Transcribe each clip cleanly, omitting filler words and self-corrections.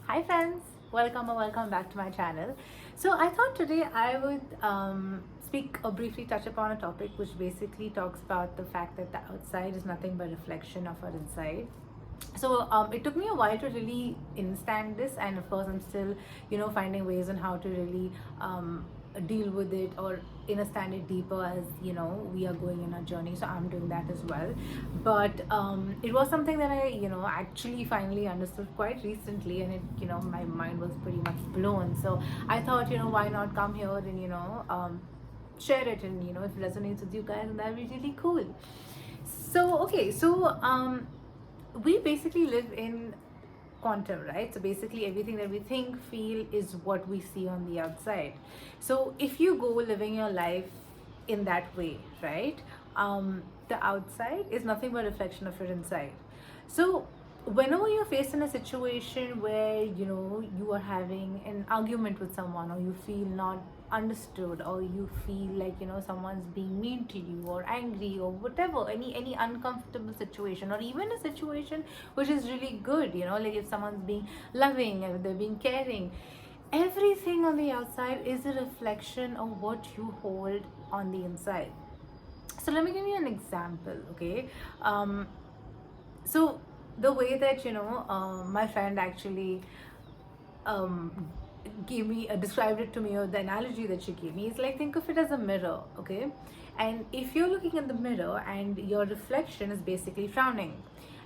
Hi friends, welcome or welcome back to my channel. So I thought today I would speak or briefly touch upon a topic which basically talks about the fact that the outside is nothing but reflection of our inside. So it took me a while to really understand this, and of course I'm still finding ways on how to really deal with it or understand it deeper as we are going in our journey. So I'm doing that as well, but it was something that I actually finally understood quite recently, and it my mind was pretty much blown. So I thought, why not come here and share it, and if it resonates with you guys, and that'd be really cool. So okay, so we basically live in quantum, right? So basically everything that we think, feel is what we see on the outside. So if you go living your life in that way, right, the outside is nothing but a reflection of your inside. So whenever you're faced in a situation where you are having an argument with someone, or you feel not understood, or you feel like someone's being mean to you or angry or whatever, any uncomfortable situation, or even a situation which is really good, like if someone's being loving and they're being caring, everything on the outside is a reflection of what you hold on the inside. So let me give you an example, okay? So the way that my friend actually um, gave me described it to me, or the analogy that she gave me is like, think of it as a mirror, okay? And if you're looking in the mirror and your reflection is basically frowning,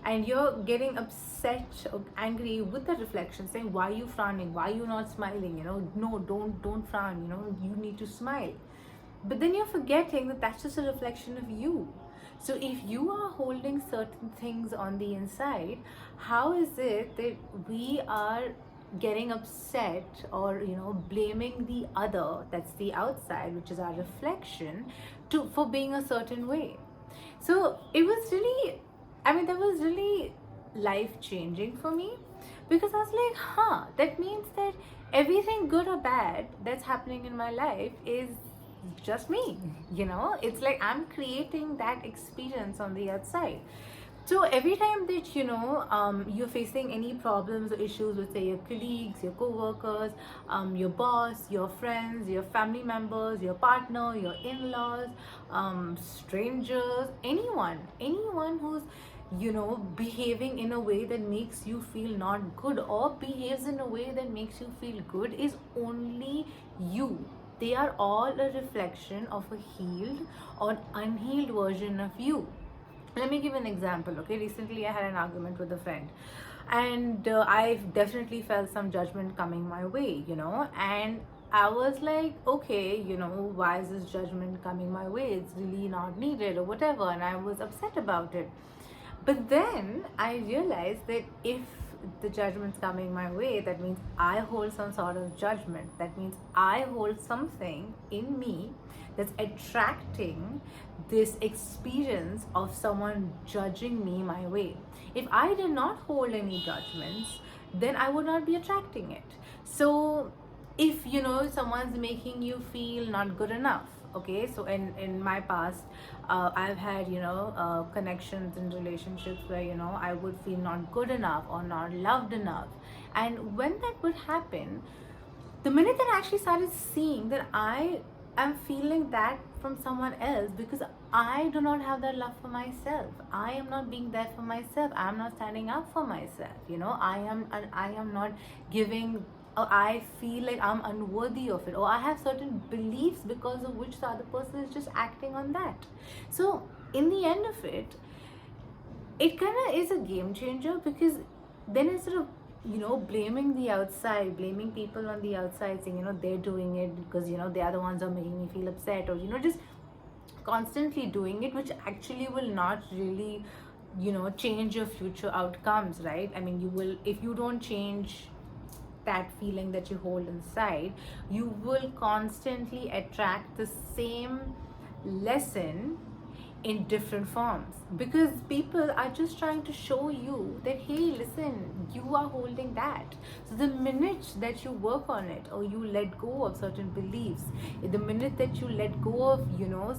and you're getting upset or angry with the reflection, saying, why are you frowning, why are you not smiling, no, don't frown, you need to smile. But then you're forgetting that that's just a reflection of you. So if you are holding certain things on the inside, how is it that we are getting upset, or blaming the other, that's the outside, which is our reflection, to for being a certain way? So it was really, I mean, that was really life changing for me, because I was like, that means that everything good or bad that's happening in my life is just me. It's like I'm creating that experience on the outside. So every time that you're facing any problems or issues with, say, your colleagues, your co-workers, your boss, your friends, your family members, your partner, your in-laws, strangers, anyone who's behaving in a way that makes you feel not good, or behaves in a way that makes you feel good, is only you. They are all a reflection of a healed or unhealed version of you. Let me give an example, okay? Recently I had an argument with a friend, and I've definitely felt some judgment coming my way, and I was like, okay, why is this judgment coming my way? It's really not needed or whatever, and I was upset about it. But then I realized that if the judgment's coming my way, that means I hold some sort of judgment. That means I hold something in me that's attracting this experience of someone judging me my way. If I did not hold any judgments, then I would not be attracting it. So if someone's making you feel not good enough, okay, so in my past, I've had connections and relationships where I would feel not good enough or not loved enough. And when that would happen, the minute that I actually started seeing that I am feeling that from someone else, because I do not have that love for myself, I am not being there for myself, I'm not standing up for myself, I am not giving, or I feel like I'm unworthy of it, or I have certain beliefs because of which the other person is just acting on that. So in the end of it, it kind of is a game changer, because then instead of blaming the outside, blaming people on the outside, saying they're doing it because they are the ones who are making me feel upset, or just constantly doing it, which actually will not really change your future outcomes, right? I mean, you will, if you don't change that feeling that you hold inside, you will constantly attract the same lesson in different forms, because people are just trying to show you that, hey, listen, you are holding that. So the minute that you work on it, or you let go of certain beliefs, the minute that you let go of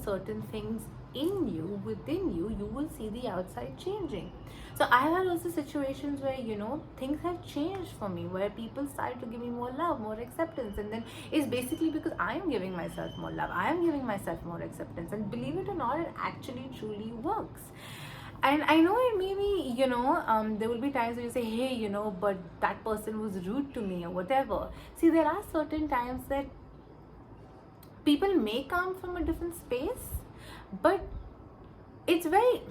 certain things in you, within you, you will see the outside changing. So I have had also situations where, you know, things have changed for me, where people start to give me more love, more acceptance, and then it's basically because I am giving myself more love, I am giving myself more acceptance, and believe it or not, it actually truly works. And I know it may be, you know, there will be times where you say, hey, you know, but that person was rude to me or whatever. See, there are certain times that people may come from a different space, but it's very,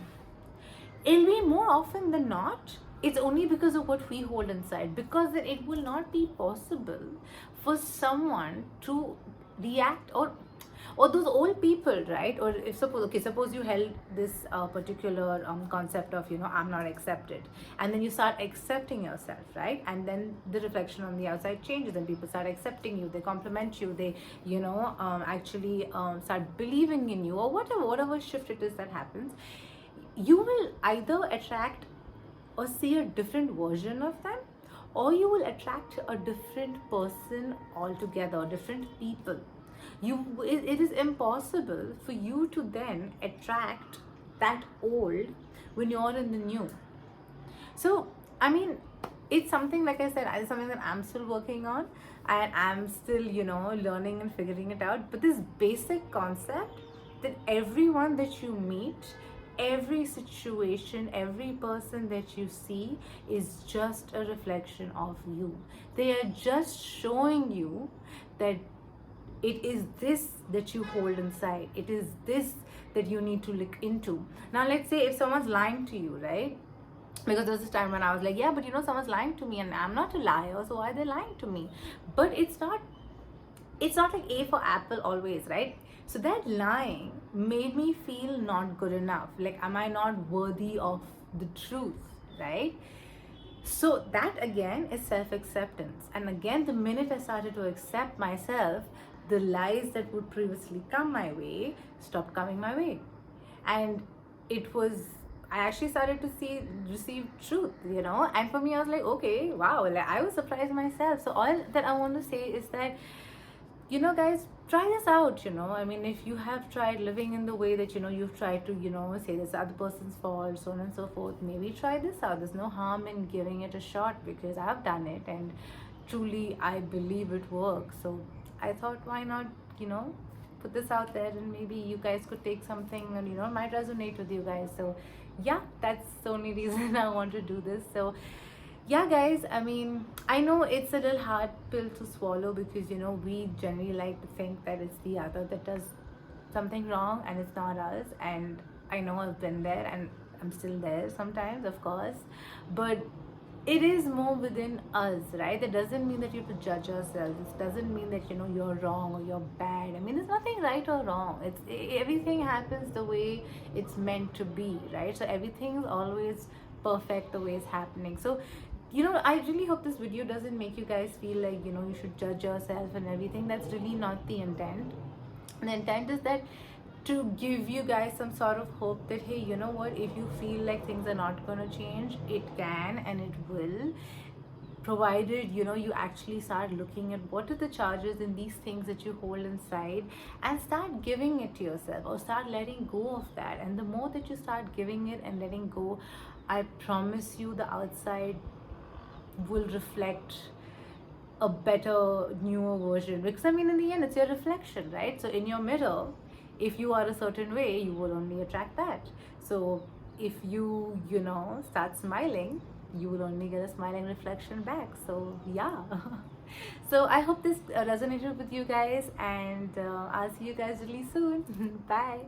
it'll be more often than not, it's only because of what we hold inside, because then it will not be possible for someone to react, or those old people, right? Or if suppose, okay, suppose you held this particular concept of, you know, I'm not accepted, and then you start accepting yourself, right? And then the reflection on the outside changes, and people start accepting you, they compliment you, they, you know, actually start believing in you, or whatever shift it is that happens. You will either attract or see a different version of them, or you will attract a different person altogether, different people. It is impossible for you to then attract that old when you're in the new. So I mean, it's something, like I said, it's something that I'm still working on, and I'm still, you know, learning and figuring it out. But this basic concept that everyone that you meet, every situation, every person that you see is just a reflection of you. They are just showing you that it is this that you hold inside, it is this that you need to look into. Now let's say if someone's lying to you, right? Because there was this time when I was like, yeah, but you know, someone's lying to me and I'm not a liar, so why are they lying to me? But it's not like A for apple always, right? So that lying made me feel not good enough, like, am I not worthy of the truth, right? So that again is self-acceptance. And again, the minute I started to accept myself, the lies that would previously come my way stopped coming my way. And it was, I actually started to receive truth, you know. And for me, I was like, okay, wow, like, I was surprised myself. So all that I want to say is that, you know, guys, try this out. You know, I mean, if you have tried living in the way that, you know, you've tried to, you know, say this other person's fault, so on and so forth, maybe try this out. There's no harm in giving it a shot, because I've done it and truly I believe it works. So I thought, why not, you know, put this out there, and maybe you guys could take something and, you know, it might resonate with you guys. So yeah, that's the only reason I want to do this. So yeah, guys, I mean, I know it's a little hard pill to swallow, because, you know, we generally like to think that it's the other that does something wrong and it's not us. And I know I've been there, and I'm still there sometimes, of course, but it is more within us, right? That doesn't mean that you have to judge ourselves. It doesn't mean that, you know, you're wrong or you're bad. I mean, there's nothing right or wrong. Everything happens the way it's meant to be, right? So everything's always perfect the way it's happening. So, you know, I really hope this video doesn't make you guys feel like, you know, you should judge yourself and everything. That's really not the intent. The intent is that to give you guys some sort of hope that, hey, you know what, if you feel like things are not going to change, it can and it will, provided, you know, you actually start looking at what are the charges in these things that you hold inside, and start giving it to yourself, or start letting go of that. And the more that you start giving it and letting go, I promise you the outside will reflect a better, newer version. Because I mean, in the end, it's your reflection, right? So in your mirror, if you are a certain way, you will only attract that. So if you, you know, start smiling, you will only get a smiling reflection back. So yeah. So I hope this resonated with you guys, and I'll see you guys really soon. Bye.